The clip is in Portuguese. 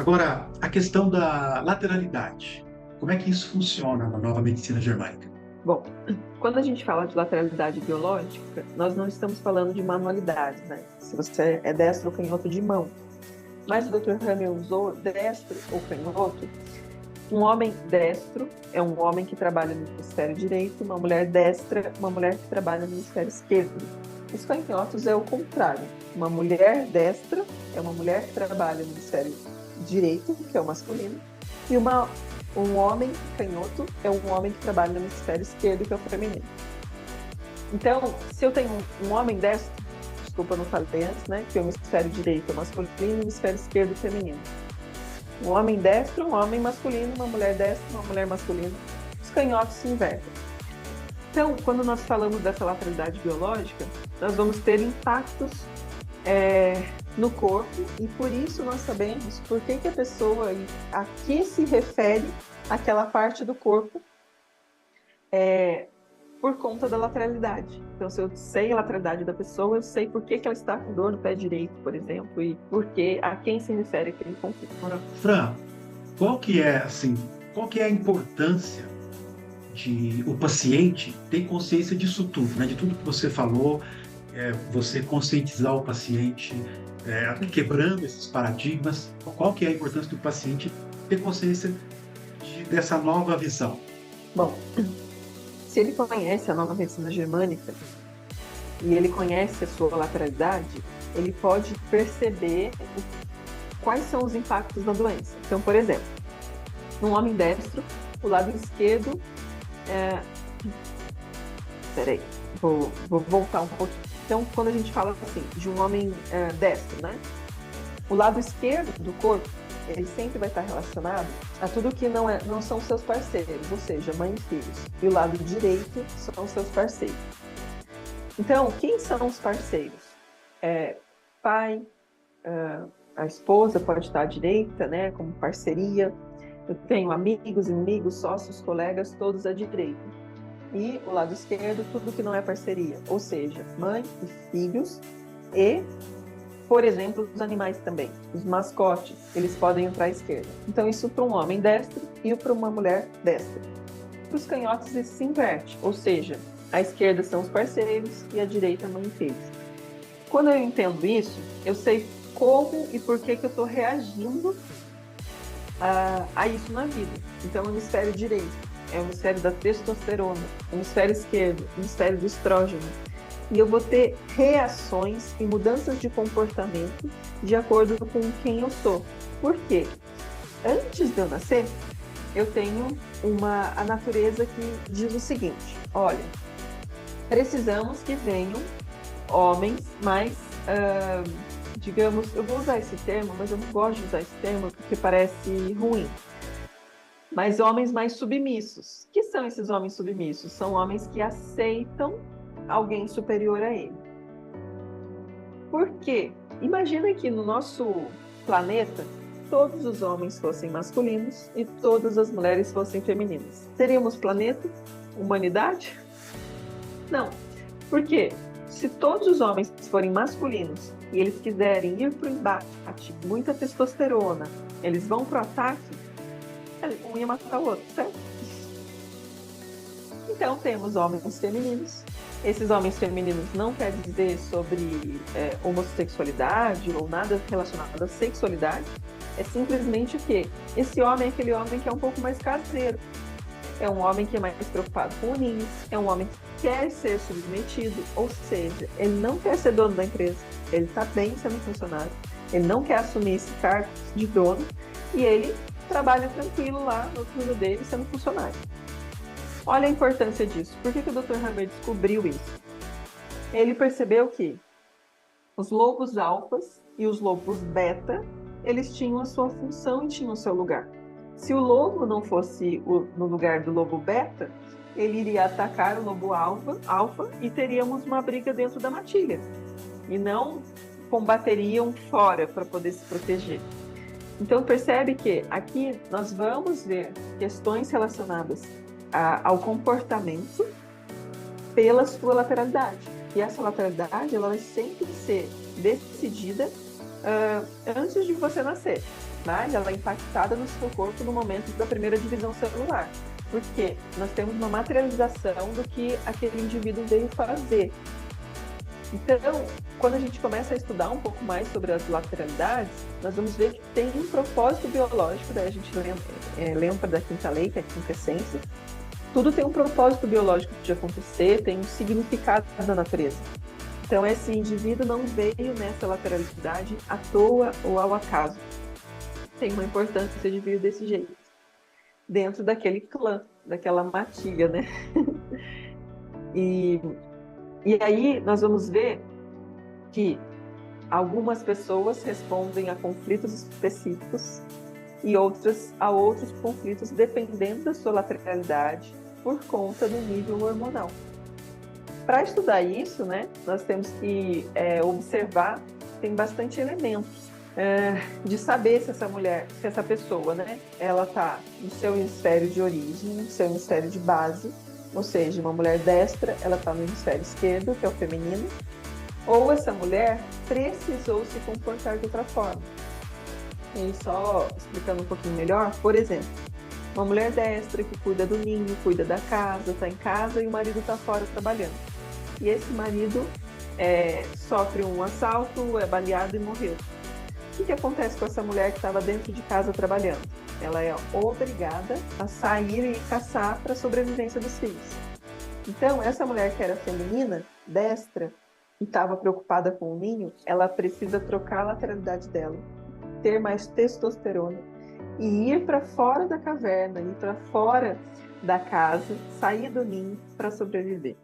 Agora, a questão da lateralidade. Como é que isso funciona na nova medicina germânica? Bom, quando a gente fala de lateralidade biológica, nós não estamos falando de manualidade, né? Se você é destro ou canhoto de mão. Mas o Dr. Hammer usou destro ou canhoto. Um homem destro é um homem que trabalha no hemisfério direito, uma mulher destra, uma mulher que trabalha no hemisfério esquerdo. Os canhotos é o contrário. Uma mulher destra é uma mulher que trabalha no hemisfério direito, que é o masculino, e um homem canhoto é um homem que trabalha no hemisfério esquerdo, que é o feminino. Então, se eu tenho um homem destro, desculpa, eu não falei antes, né? Que o hemisfério direito é masculino e o hemisfério esquerdo é feminino. Um homem destro, um homem masculino, uma mulher destra, uma mulher masculina. Os canhotos se invertem. Então, quando nós falamos dessa lateralidade biológica, nós vamos ter impactos no corpo e por isso nós sabemos por que a pessoa, a que se refere aquela parte do corpo por conta da lateralidade. Então, se eu sei a lateralidade da pessoa, eu sei por que ela está com dor no pé direito, por exemplo, e a quem se refere aquele conflito. Fran, qual que é a importância de o paciente ter consciência disso tudo, né? De tudo que você falou, você conscientizar o paciente, quebrando esses paradigmas. Qual que é a importância do paciente ter consciência dessa nova visão? Bom, se ele conhece a nova medicina germânica e ele conhece a sua lateralidade, ele pode perceber quais são os impactos da doença. Então, por exemplo, num homem destro, o lado esquerdo Peraí, vou voltar um pouquinho. Então, quando a gente fala assim, de um homem destro, né? O lado esquerdo do corpo, ele sempre vai estar relacionado a tudo que não são seus parceiros, ou seja, mãe e filhos. E o lado direito são seus parceiros. Então, quem são os parceiros? Pai, a esposa pode estar à direita, né, como parceria. Eu tenho amigos, inimigos, sócios, colegas, todos à direita. E o lado esquerdo, tudo que não é parceria, ou seja, mãe e filhos e, por exemplo, os animais também. Os mascotes, eles podem entrar à esquerda. Então, isso para um homem destro e para uma mulher destra. Para os canhotos, isso se inverte, ou seja, a esquerda são os parceiros e a direita mãe e filhos. Quando eu entendo isso, eu sei como e por que eu estou reagindo a isso na vida. Então, o hemisfério direito é o hemisfério da testosterona, o hemisfério esquerdo, o hemisfério do estrógeno. E eu vou ter reações e mudanças de comportamento de acordo com quem eu sou. Por quê? Antes de eu nascer, eu tenho a natureza que diz o seguinte: olha, precisamos que venham homens mais, digamos, eu vou usar esse termo, mas eu não gosto de usar esse termo porque parece ruim. Mas homens mais submissos. Que são esses homens submissos? São homens que aceitam alguém superior a ele. Por quê? Imagina que no nosso planeta todos os homens fossem masculinos e todas as mulheres fossem femininas. Teríamos planeta? Humanidade? Não. Por quê? Se todos os homens forem masculinos e eles quiserem ir para o embate, muita testosterona, eles vão para o ataque, um ia matar o outro, certo? Então, temos homens femininos. Esses homens femininos não quer dizer sobre homossexualidade ou nada relacionado à sexualidade. É simplesmente o quê? Esse homem é aquele homem que é um pouco mais caseiro. É um homem que é mais preocupado com o ninho. É um homem que quer ser submetido, ou seja, ele não quer ser dono da empresa. Ele está bem sendo funcionário. Ele não quer assumir esse cargo de dono e ele trabalha tranquilo lá no turno dele sendo funcionário. Olha a importância disso. Por que o Dr. Hammer descobriu isso? Ele percebeu que os lobos alfas e os lobos beta, eles tinham a sua função e tinham o seu lugar. Se o lobo não fosse no lugar do lobo beta, ele iria atacar o lobo alfa e teríamos uma briga dentro da matilha. E não combateriam fora para poder se proteger. Então, percebe que aqui nós vamos ver questões relacionadas ao comportamento pela sua lateralidade. E essa lateralidade ela vai sempre ser decidida antes de você nascer. mas ela é impactada no seu corpo no momento da primeira divisão celular. Porque nós temos uma materialização do que aquele indivíduo veio fazer. Então, quando a gente começa a estudar um pouco mais sobre as lateralidades, nós vamos ver que tem um propósito biológico, daí a gente lembra da quinta lei, que é a quinta essência. Tudo tem um propósito biológico de acontecer, tem um significado na natureza. Então, esse indivíduo não veio nessa lateralidade à toa ou ao acaso. Tem uma importância de vir desse jeito, dentro daquele clã, daquela matilha, né? E aí nós vamos ver que algumas pessoas respondem a conflitos específicos e outras a outros conflitos, dependendo da sua lateralidade, por conta do nível hormonal. Para estudar isso, né, nós temos que observar, tem bastante elementos de saber se essa mulher, se essa pessoa, né, ela está no seu hemisfério de origem, no seu hemisfério de base, ou seja, uma mulher destra, ela está no hemisfério esquerdo, que é o feminino, ou essa mulher precisou se comportar de outra forma. E só explicando um pouquinho melhor, por exemplo, uma mulher destra que cuida do ninho, cuida da casa, está em casa e o marido está fora trabalhando. E esse marido sofre um assalto, é baleado e morreu. O que acontece com essa mulher que estava dentro de casa trabalhando? Ela é obrigada a sair e caçar para a sobrevivência dos filhos. Então, essa mulher que era feminina, destra, e estava preocupada com o ninho, ela precisa trocar a lateralidade dela, ter mais testosterona e ir para fora da caverna, ir para fora da casa, sair do ninho para sobreviver.